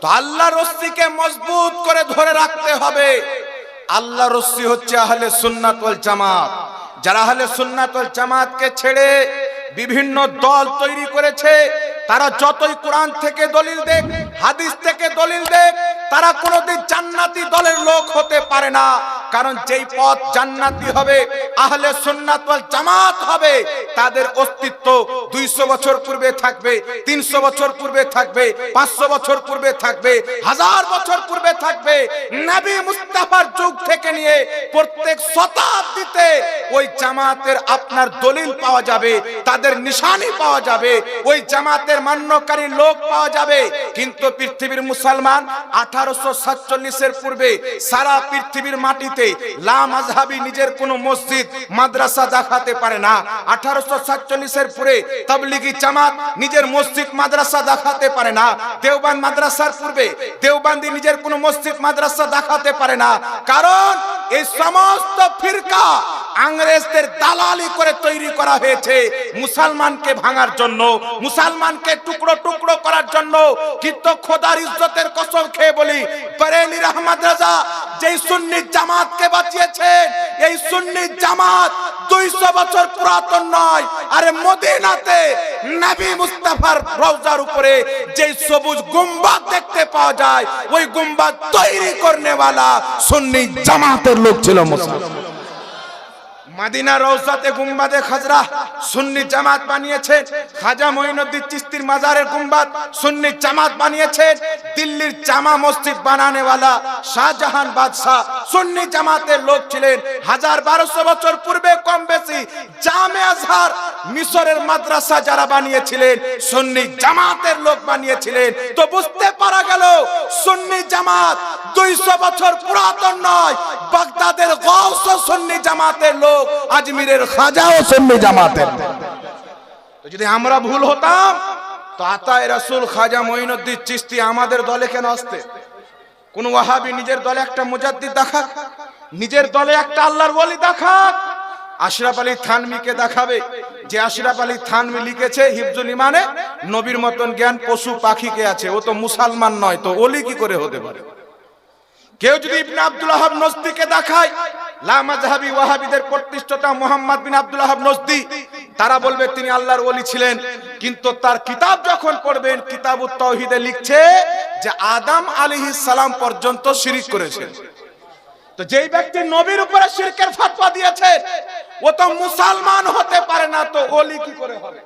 তো আল্লাহর রস্সিকে মজবুত করে ধরে রাখতে হবে। আল্লাহর রস্সি হচ্ছে আহলে সুন্নাত ওয়াল জামাত। যারা আহলে সুন্নাত ওয়াল জামাতকে ছেড়ে বিভিন্ন দল তৈরি করেছে, তারা যতই কোরআন থেকে দলিল দেখ, হাদিস থেকে দলিল দেখ, তারা কোনোদিন জান্নাতি দলের লোক হতে পারে না। কারণ যেই পথ জান্নাতি হবে, আহলে সুন্নাত ওয়াল জামাত হবে, তাদের অস্তিত্ব 200 বছর পূর্বে থাকবে, 300 বছর পূর্বে থাকবে, 500 বছর পূর্বে থাকবে, 1000 বছর পূর্বে থাকবে। নবী মুস্তাফার যুগ থেকে নিয়ে প্রত্যেক শতাব্দীতে ওই জামাতের আপনার দলিল পাওয়া যাবে, তাদের নিশানি পাওয়া যাবে, ওই জামাতের মান্যকারী লোক পাওয়া যাবে। কিন্তু পৃথিবীর মুসলমান 1847 এর পূর্বে সারা পৃথিবীর মাটিতে লা মাযহাবী নিজের কোনো মসজিদ মাদ্রাসা দেখাতে পারে না। 1847 এর পরে তাবলীগী জামাত নিজের মসজিদ মাদ্রাসা দেখাতে পারে না। দেওবন্দ মাদ্রাসার পূর্বে দেওবন্দি নিজের কোনো মসজিদ মাদ্রাসা দেখাতে পারে না। কারণ এই সমস্ত ফিরকা ইংরেজদের দালালি করে তৈরি করা হয়েছে মুসলমানকে ভাঙার জন্য, মুসলমানকে টুকরো টুকরো করার জন্য। কিন্তু খোদার ইজ্জতের কসম খেয়ে বলি, বরেলী আহমদ রাজা যেই সুন্নি জামাতকে বাঁচিয়েছেন, এই সুন্নি জামাত 200 বছর পুরাতন নয়। আরে মদিনাতে নবী মুস্তাফার রওজার উপরে যে সবুজ গুম্বাদ দেখতে পাওয়া যায়, ওই গুম্বাদ তৈরি করনে वाला সুন্নি জামাতের লোক ছিল মুসলমান। মদিনা রওজাতে গুম্বাদে খাজরা সুন্নি জামাত বানিয়েছেন। খাজা মঈনুদ্দিন চিশতির মাজারের গুম্বাদ সুন্নি জামাত বানিয়েছেন। দিল্লির জামা মসজিদ বানানে वाला শাহজাহান বাদশাহ সুন্নি জামাতের লোক ছিলেন। 1200 বছর পূর্বে কম বেশি জামে আজহার মিশরের মাদ্রাসা যারা বানিয়েছিলেন সুন্নি জামাতের লোক বানিয়েছিলেন। তো বুঝতে পারা গেল সুন্নি জামাত 200 বছর পুরাতন নয়। বাগদাদের গাউস সুন্নি জামাতের লোক, আজমিরের খাজাও সুন্নি জামাতের। তো যদি আমরা ভুল হতাম তো আতায়ে রাসূল খাজা মঈনুদ্দিন চিশতি আমাদের দলে কেন আসতে? কোন ওয়াহাবি নিজের দলে একটা মুজাদ্দিদ দেখাক, নিজের দলে একটা আল্লাহর ওলি দেখাক। আশরাফ আলী থানভীকে দেখাবে যে আশরাফ আলী থানভী লিখেছে হিফজুল ইমানে নবীর মতন জ্ঞান পশু পাখিকে আছে, ও তো মুসলমান নয়, তো ওলি কি করে হতে পারে? কেউ যদি ইবনে আব্দুল ওয়াহাব নজদীকে দেখায়, লা মাযহাবী ওয়াহাবীদের প্রতিষ্ঠাতা মুহাম্মদ বিন আব্দুল ওয়াহাব নজদী, তারা বলবে তিনি আল্লাহর ওলি ছিলেন। কিন্তু তার কিতাব যখন পড়বেন, কিতাবুত তাওহীদে লিখছে যে আদম আলাইহিস সালাম পর্যন্ত শিরক করেছেন। তো যেই ব্যক্তি নবীর উপরে শিরকের ফতোয়া দিয়েছে, ও তো মুসলমান হতে পারে না, তো ওলি কি করে হবে?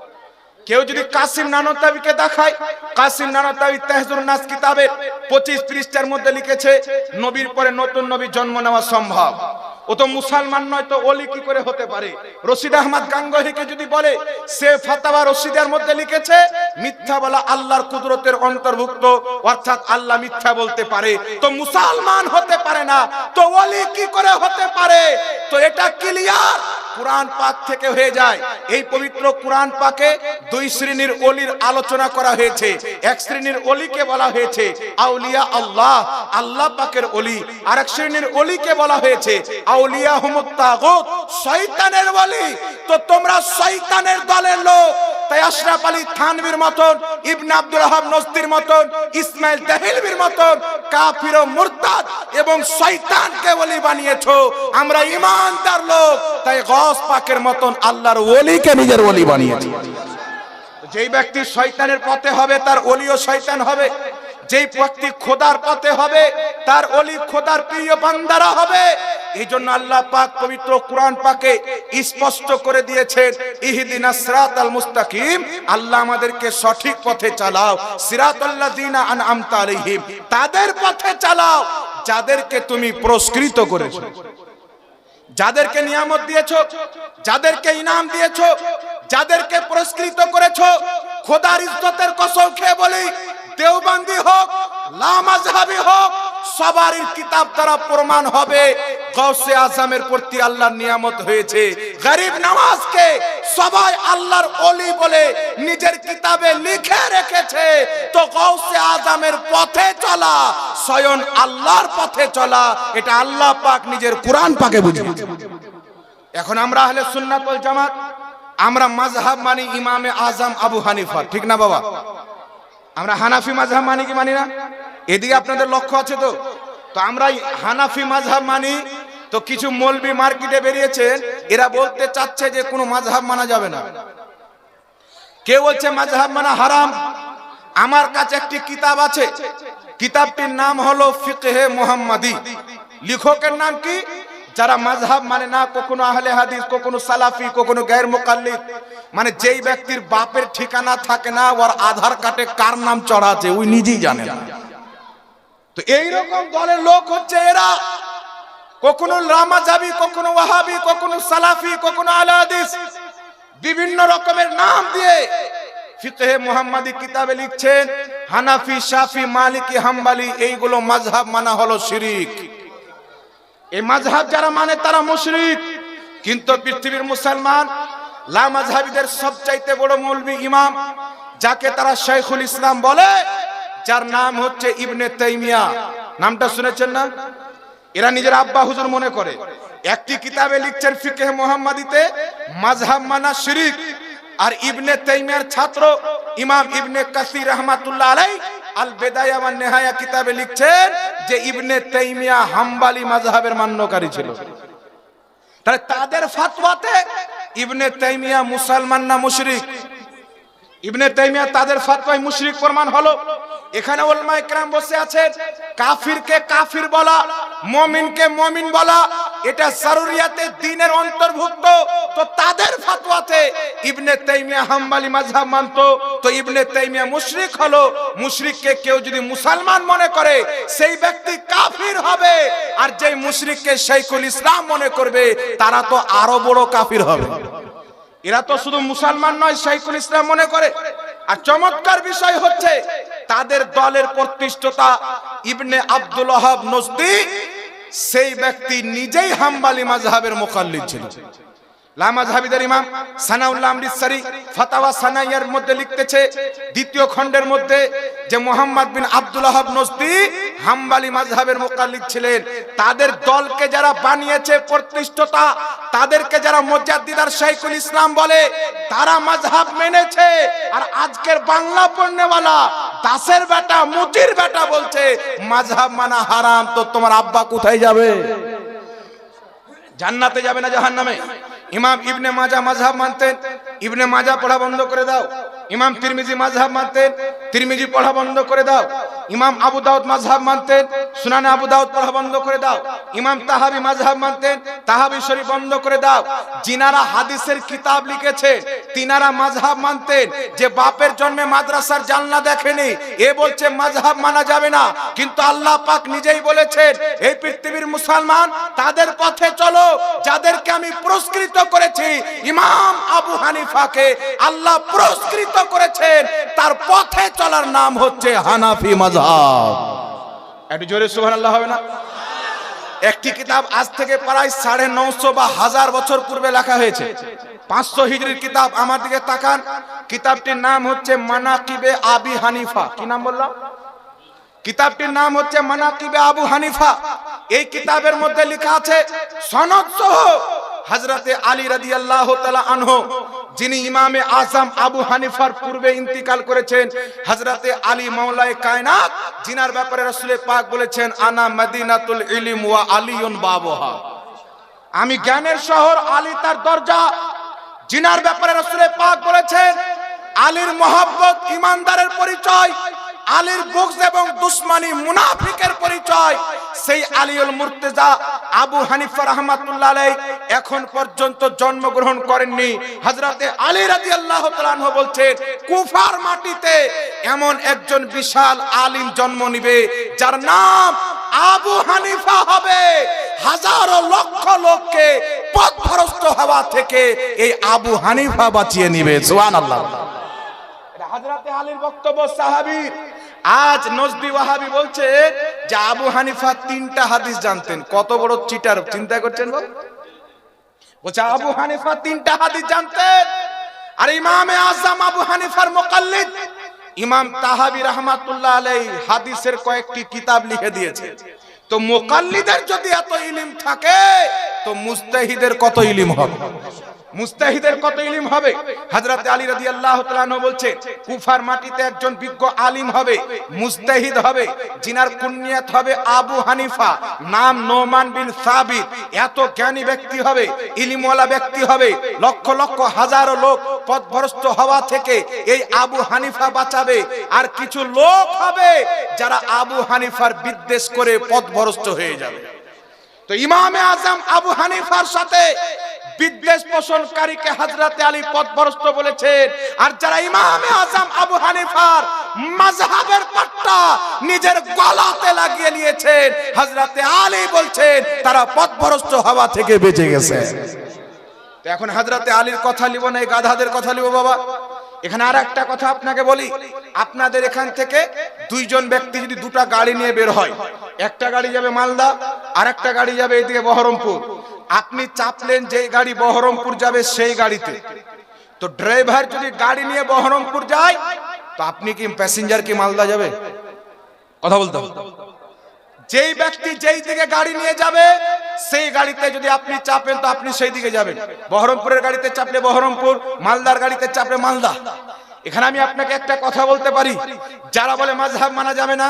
কেউ যদি কাসিম নানতাবিকে দেখায়, কাসিম নানতাবি তাহজুরুন নাস কিতাবে 25 পৃষ্ঠার মধ্যে লিখেছে নবীর পরে নতুন নবী জন্ম নেওয়া সম্ভব, ও তো মুসলমান নয়, তো ওলি কি করে হতে পারে? রশিদ আহমদ গাঙ্গোহীকে যদি বলে, সে ফাতাওয়া রশিদের মধ্যে লিখেছে মিথ্যা বলা আল্লাহর কুদরতের অন্তর্ভুক্ত, অর্থাৎ আল্লাহ মিথ্যা বলতে পারে, তো মুসলমান হতে পারে না, তো ওলি কি করে হতে পারে? তো এটা ক্লিয়ার কুরআন পাক থেকে হয়ে যায়। এই পবিত্র কুরআন পাকে দুই শ্রেণীর ওলির আলোচনা করা হয়েছে। এক শ্রেণীর ওলিকে বলা হয়েছে আউলিয়া আল্লাহ, আল্লাহ পাকের ওলি। আর এক শ্রেণীর ওলিকে বলা হয়েছে আউলিয়া হুমুত তাগুত, শয়তানের ওলি। তো তোমরা শয়তানের দলের লোক। তাই আশরাফ আলী থানভীর মতন, ইবনে আব্দুল ওয়াহাব নজদীর মতন, ইসমাইল দেহলভির মতন কাফির ও মুরতাদ এবং শয়তানকে ওলি বানিয়েছো। আমরা ঈমানদার লোক, তাই গাউস পাকের মতন আল্লাহর ওলিকে নিজের ওলি বানিয়েছি। যেই ব্যক্তি শয়তানের পথে হবে, তার ওলিও শয়তান হবে। যেই ব্যক্তি খোদার পথে হবে, তার ওলি খোদার প্রিয় বান্দারা হবে। এই জন্য আল্লাহ পাক পবিত্র কুরআন পাকে স্পষ্ট করে দিয়েছেন ইহদিনাস সিরাতাল মুস্তাকিম, আল্লাহ আমাদেরকে সঠিক পথে চালাও। সিরাতাল্লাযিনা আনআমতা আলাইহিম, তাদের পথে চালাও যাদেরকে তুমি পুরস্কৃত করেছো, যাদেরকে নিয়ামত দিয়েছো, যাদেরকে ইনাম দিয়েছো, যাদেরকে পুরস্কৃত করেছো। খোদার ইজ্জতের কসম খেয়ে বলি, দেওবন্দি হোক, লা মাযহাবী হোক, সবার কিতাব দ্বারা প্রমাণ হবে গাউসে আজমের প্রতি আল্লাহর নিয়ামত হয়েছে। গরিব নামাজকে সবাই আল্লাহর ওলি বলে নিজের কিতাবে লিখে রেখেছে। তো গাউসে আজমের পথে চলা, স্বয়ং আল্লাহর পথে চলা, এটা আল্লাহ পাক নিজের কুরআন পাকে বুঝিয়েছে। এখন আমরা আহলে সুন্নাত ওয়াল জামাত আমরা মাযহাব মানি ইমামে আজম আবু হানিফা, ঠিক না বাবা? আমরা হানাফি মাযহাব মানি কি মানি না? এদিকে আপনাদের লক্ষ্য আছে তো? তো আমরা হানাফি মাযহাব মানি। তো কিছু মৌলবি মার্কেটে বেরিয়েছেন, এরা বলতে চাচ্ছে যে কোনো মাযহাব মানা যাবে না। কে বলছে মাযহাব মানা হারাম? আমার কাছে একটি কিতাব আছে, কিতাবটির নাম হলো ফিকহে মুহাম্মাদি। লেখকের নাম কি? যারা মাযহাব মানে না, কখনো আহলে হাদিস, কখনো সালাফি, কখনো গায়র মুকাল্লিদ, মানে যেই ব্যক্তির বাপের ঠিকানা থাকে না, ওর আধার কার্ডে কার নাম চড়া আছে ওই নিজেই জানে না। তো এইরকম দলের লোক হচ্ছে এরা, কখনো লামাযাবি, কখনো ওয়াহাবি, কখনো সালাফি, কখনো আহলে হাদিস, বিভিন্ন রকমের নাম দিয়ে ফিকহে মুহাম্মাদি কিতাবে লিখছেন হানাফি, শাফি, মালিকি, হাম্বলি, এইগুলো মাযহাব মানা হলো শিরক। এই মাযহাব যারা মানে তারা মুশরিক। কিন্তু পৃথিবীর মুসলমান লামাযহাবিদের সবচাইতে বড় মৌলবি ইমাম, যাকে তারা শাইখুল ইসলাম বলে, যার নাম হচ্ছে ইবনে তাইমিয়া। নামটা শুনেছেন না? এরা নিজের আব্বা হুজুর মনে করে। একটি কিতাবে লিখছেন ফিকহে মুহাম্মাদিতে মাযহাব মানা শিরক। আর ইবনে তাইমিয়ার ছাত্র ইমাম ইবনে কাসির রাহমাতুল্লাহ আলাইহি আল বিদায়া ওয়ান নিহায়া কিতাবে লিখছেন যে ইবনে তাইমিয়া হাম্বলি মাযহাবের মান্যকারী ছিল। তাহলে তাদের ফতোয়াতে ইবনে তাইমিয়া মুসলমান না মুশরিক? ইবনে তাইমিয়া তাদের ফতোয়ায় মুশরিক প্রমাণ হলো। এখানে উলামায়ে কেরাম বসে আছেন, কাফিরকে কাফির বলা, মুমিনকে মুমিন বলা, এটা জারুরিয়াতে দ্বীনের অন্তর্ভুক্ত। তো তাদের ফতোয়াতে ইবনে তাইমিয়া হাম্বলি মাযহাব মানতো, তো ইবনে তাইমিয়া মুশরিক হলো। মুশরিককে কেউ যদি মুসলমান মনে করে সেই ব্যক্তি কাফির হবে, আর যেই মুশরিককে শাইখুল ইসলাম মনে করবে তারা তো আরো বড় কাফির হবে। এরা তো শুধু মুসলমান নয়, শাইখুল ইসলাম মনে করে। আর চমৎকার বিষয় হচ্ছে তাদের দলের প্রতিষ্ঠাতা ইবনে আব্দুল ওয়াহাব নজদি, সেই ব্যক্তি নিজেই হাম্বলি মাযহাবের মুকাল্লিদ ছিল। লামাযহাবিদের ইমাম সানাউল্লাহ আমৃতসরি ফাতাওয়া সানাইয়ার মধ্যে লিখতেছে দ্বিতীয় খণ্ডের মধ্যে যে মুহাম্মদ বিন আব্দুল ওয়াহাব নজদি হাম্বলি মাযহাবের মুকাল্লিদ ছিলেন। তাদের দলকে যারা বানিয়েছে প্রতিষ্ঠাতা, তাদেরকে যারা মুজাদ্দিদ আর শাইখুল ইসলাম বলে, তারা মাযহাব মেনেছে। আর আজকের বাংলা পড়নেওয়ালা দাসের বেটা, মুচির বেটা বলছে মাযহাব মানা হারাম। তো তোমার আব্বা কোথায় যাবে? জান্নাতে যাবে না জাহান্নামে? ইমাম ইবনে মাজাহ মাযহাব মানতেন, ইবনে মাজাহ পড়া বন্ধ করে দাও। ইমাম তিরমিজি মাযহাব মানতেন, তিরমিজি পড়া বন্ধ করে দাও। ইমাম আবু দাউদ মাযহাব মানতেন, সুনানে আবু দাউদ পড়া বন্ধ করে দাও। ইমাম তাহাবি মাযহাব মানতেন, তাহাবি শরীফ বন্ধ করে দাও। যিনারা হাদিসের কিতাব লিখেছে তিনারা মাযহাব মানতেন যে বাপের জন্মে মাদ্রাসার জানলা দেখেনি, এ বলছে মাযহাব মানা যাবে না। কিন্তু আল্লাহ পাক নিজেই বলেছেন এই পৃথিবীর মুসলমান তাদের পথে চলো যাদেরকে আমি পুরস্কৃত করেছি। ইমাম আবু হানিফাকে আল্লাহ পুরস্কৃত করেছেন, তার পথে চলার নাম হচ্ছে হানাফি মাযহাব। একটু জোরে সুবহানাল্লাহ হবে না? একটি কিতাব আজ থেকে প্রায় 950 বা 1000 বছর পূর্বে লেখা হয়েছে, 500 হিজরির কিতাব। আমার দিকে তাকান, কিতাবটির নাম হচ্ছে মানাকিবে আবি হানিফা। কি নাম বললাম? কিতাবটির নাম হচ্ছে মানাকিবে আবু হানিফা। এই কিতাবের মধ্যে লেখা আছে সনদ সহ হযরতে আলী রাদিয়াল্লাহু তাআলা আনহু, যিনি ইমামে আজম আবু হানিফার পূর্বে ইন্তিকাল করেছেন, হযরতে আলী মাওলায়ে কায়নাত, জিনার ব্যাপারে রাসূল পাক বলেছেন আনা মদিনাতুল ইলম ওয়া আলিয়ুন বাবুহা, আমি জ্ঞানের শহর, আলী তার দরজা। জিনার ব্যাপারে রাসূল পাক বলেছেন আলীর মহব্বত ঈমানদারের পরিচয়, আলীর বুগজ এবং দুশমনি মুনাফিকের পরিচয়। সেই আলীউল মুর্তজা আবু হানিফা রাহমাতুল্লাহ আলাইহি এখন পর্যন্ত জন্মগ্রহণ করেননি। হযরতে আলী রাদিয়াল্লাহু তাআলা আনহু বলছেন কুফার মাটিতে এমন একজন বিশাল আলিম জন্ম নিবে যার নাম আবু হানিফা হবে। হাজারো লক্ষ লোককে পথভ্রষ্ট হওয়া থেকে এই আবু হানিফা বাঁচিয়ে নিবে। সুবহানাল্লাহ। হযরতে আলীর বক্তব্য সাহাবী। আজ নজদি ওয়াহাবি বলছে যে আবু হানিফা 3টা হাদিস জানতেন। কত বড় চিটার, চিন্তা করছেন? বলছে আবু হানিফা 3টা হাদিস জানতেন। আর ইমামে আজম আবু হানিফার মুকাল্লিদ ইমাম তাহাবি রাহমাতুল্লাহ আলাইহি হাদিসের কয়েকটি কিতাব লিখে দিয়েছে। তো মুকাল্লিদের যদি এত ইলম থাকে তো মুস্তাহিদের কত ইলম হবে, মুস্তাহিদের কত ইলম হবে। হযরত আলী রাদিয়াল্লাহু তাআলা আনহু বলছেন কুফার মাটিতে একজন বিজ্ঞ আলিম হবে, মুস্তাহিদ হবে, জিনার কুনিয়াত হবে আবু হানিফা, নাম নোমান বিন সাবিত। এত জ্ঞানী ব্যক্তি হবে, ইলমওয়ালা ব্যক্তি হবে, লক্ষ লক্ষ হাজারো লোক পথভ্রষ্ট হওয়া থেকে এই আবু হানিফা বাঁচাবে। আর কিছু লোক হবে যারা আবু হানিফার বিদ্বেষ করে পথভ্রষ্ট হয়ে যাবে। তো ইমামে আজম আবু হানিফার সাথে বিদ্বেষ পোষণকারীকে হযরত আলী পথভ্রষ্ট বলেছেন। আর যারা ইমামে আজম আবু হানিফার মাযহাবের পাট্টা নিজের গলাতে লাগিয়ে নিয়েছেন, হযরত আলী বলছেন তারা পথভ্রষ্ট হওয়া থেকে বেঁচে গেছে। তো এখন হযরত আলীর কথা লিব না, এই গাধাদের কথা লিব বাবা। এখানে আর একটা কথা আপনাকে বলি, আপনাদের এখান থেকে দুইজন ব্যক্তি যদি দুটা গাড়ি নিয়ে বের হয়, একটা গাড়ি যাবে মালদা আর একটা গাড়ি যাবে এদিকে বহরমপুর, আপনি চাপলেন যে গাড়ি বহরমপুর যাবে সেই গাড়িতে। তো ড্রাইভার যদি গাড়ি নিয়ে বহরমপুর যায়, তো আপনি কি প্যাসেঞ্জার কি মালদা যাবে? কথা বলতে হবে। যেই ব্যক্তি যেই দিকে গাড়ি নিয়ে যাবে সেই গাড়িতে যদি আপনি চাপেন তো আপনি সেই দিকে যাবেন। বহরমপুরের গাড়িতে চাপলে বহরমপুর, মালদার গাড়িতে চাপলে মালদা। এখানে আমি আপনাকে একটা কথা বলতে পারি, যারা বলে মাযহাব মানা যাবে না,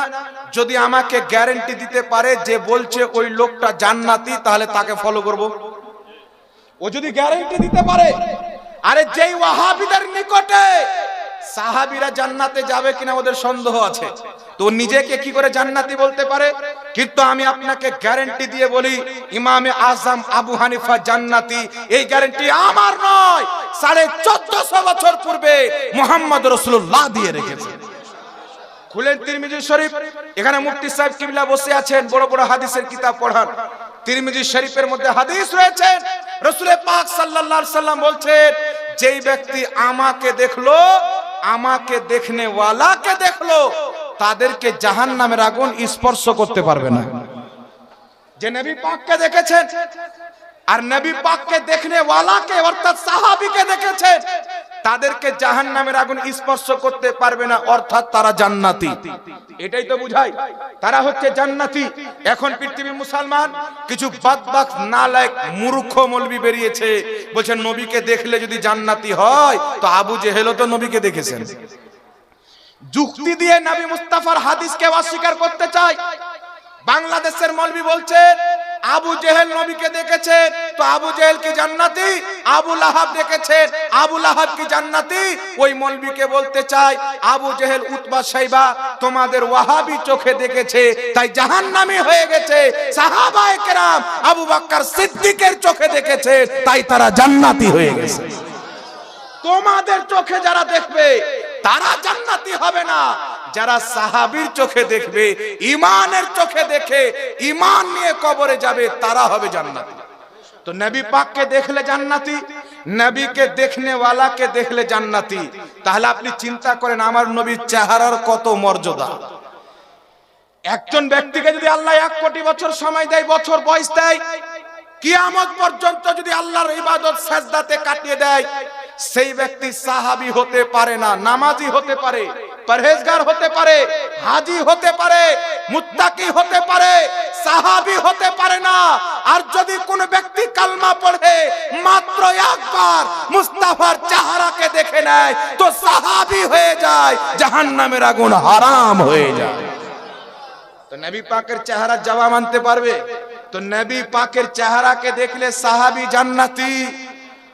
যদি আমাকে গ্যারান্টি দিতে পারে যে বলছে ওই লোকটা জান্নাতি, তাহলে তাকে ফলো করব। ও যদি গ্যারান্টি দিতে পারে, আরে যেই ওয়াহাবিদের নিকটে সাহাবীরা জান্নাতে যাবে কিনা ওদের সন্দেহ আছে, তো নিজেকে কি করে জান্নাতি বলতে পারে? কিন্তু আমি আপনাকে গ্যারান্টি দিয়ে বলি ইমামে আজম আবু হানিফা জান্নাতি। এই গ্যারান্টি আমার নয়, 1450 বছর পূর্বে মুহাম্মদ রাসূলুল্লাহ দিয়ে রেখেছেন। খুলেন তিরমিজি শরীফ, এখানে মুফতি সাহেব কিবলা বসে আছেন, বড় বড় হাদিসের কিতাব পড়ান। তিরমিজি শরীফের মধ্যে হাদিস রয়েছে, রাসূল পাক সাল্লাল্লাহু আলাইহি সাল্লাম বলছেন যেই ব্যক্তি আমাকে দেখলো, আমাকে দেখনে ওয়ালাকে দেখলো, তাদেরকে জাহান্নামের আগুন স্পর্শ করতে পারবে না। যে নবী পাককে দেখেছেন আর নবী পাককে দেখনে ওয়ালাকে অর্থাৎ সাহাবীকে দেখেছেন, তাদেরকে জাহান্নামের আগুন স্পর্শ করতে পারবে না, অর্থাৎ তারা জান্নাতি। এটাই তো বুঝায় তারা হচ্ছে জান্নাতি। এখন পৃথিবীর মুসলমান কিছু বাদবাক নালায়েক মূর্খ মৌলবি বেরিয়েছে, বলছেন নবীকে দেখলে যদি জান্নাতি হয় তো আবু জেহেলও তো নবীকে দেখেছেন। যুক্তি দিয়ে নবী মুস্তাফার হাদিসকে অস্বীকার করতে চায়। বাংলাদেশের মৌলবি বলছেন আবু জেহেল নবীকে দেখেছেন, তো আবু জেহেল কি জান্নাতি? আবু লাহাব দেখেছেন, আবু লাহাব কি জান্নাতি? ওই মৌলবিকে বলতে চাই আবু জেহেল উতবা শাইবা তোমাদের ওয়াহাবি চোখে দেখেছে তাই জাহান্নামী হয়ে গেছে, সাহাবায়ে কেরাম আবু বকর সিদ্দিকের চোখে দেখেছে তাই তারা জান্নাতি হয়ে গেছে। তোমাদের চোখে যারা দেখবে তারা জান্নাতি হবে না, যারা সাহাবীর চোখে দেখবে, ঈমানের চোখে দেখে ঈমান নিয়ে কবরে যাবে, তারা হবে জান্নাতি। তো নবী পাককে দেখলে জান্নাতি, নবীকে দেখনে ওয়ালাকে দেখলে জান্নাতি। তাহলে আপনি চিন্তা করেন আমার নবীর চেহারার কত মর্যাদা। একজন ব্যক্তিকে যদি আল্লাহ 1 কোটি বছর সময় দেয়, বছর বয়স দেয়, কিয়ামত পর্যন্ত যদি আল্লাহর ইবাদত সাজদাতে কাটিয়ে দেয়, সেই ব্যক্তি সাহাবী হতে পারে না, নামাজি হতে পারে, পরহেজগার হতে পারে, হাজি হতে পারে, মুত্তাকি হতে পারে, সাহাবী হতে পারে না। আর যদি কোন ব্যক্তি কালমা পড়ে মাত্র একবার মুস্তাফার চেহারাকে দেখে নেয় তো সাহাবী হয়ে যায়, জাহান্নামের আগুন হারাম হয়ে যায়। তো নবী পাকের চেহারা জবাব মানতে পারবে? তো নবী পাকের চেহারাকে দেখলে সাহাবী জান্নাতি।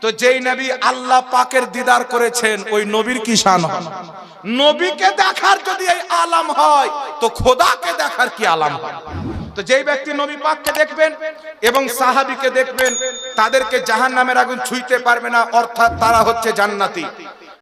তো যেই নবী আল্লাহ পাকের দিদার করেছেন ওই নবীর কি শান হয়? নবীকে দেখার যদি এই আলাম হয় তো খোদাকে দেখার কি আলাম হয়? তো যেই ব্যক্তি নবী পাককে দেখবেন এবং সাহাবীকে দেখবেন, তাদেরকে জাহান্নামের আগুন ছুঁইতে পারবে না, অর্থাৎ তারা হচ্ছে জান্নাতি।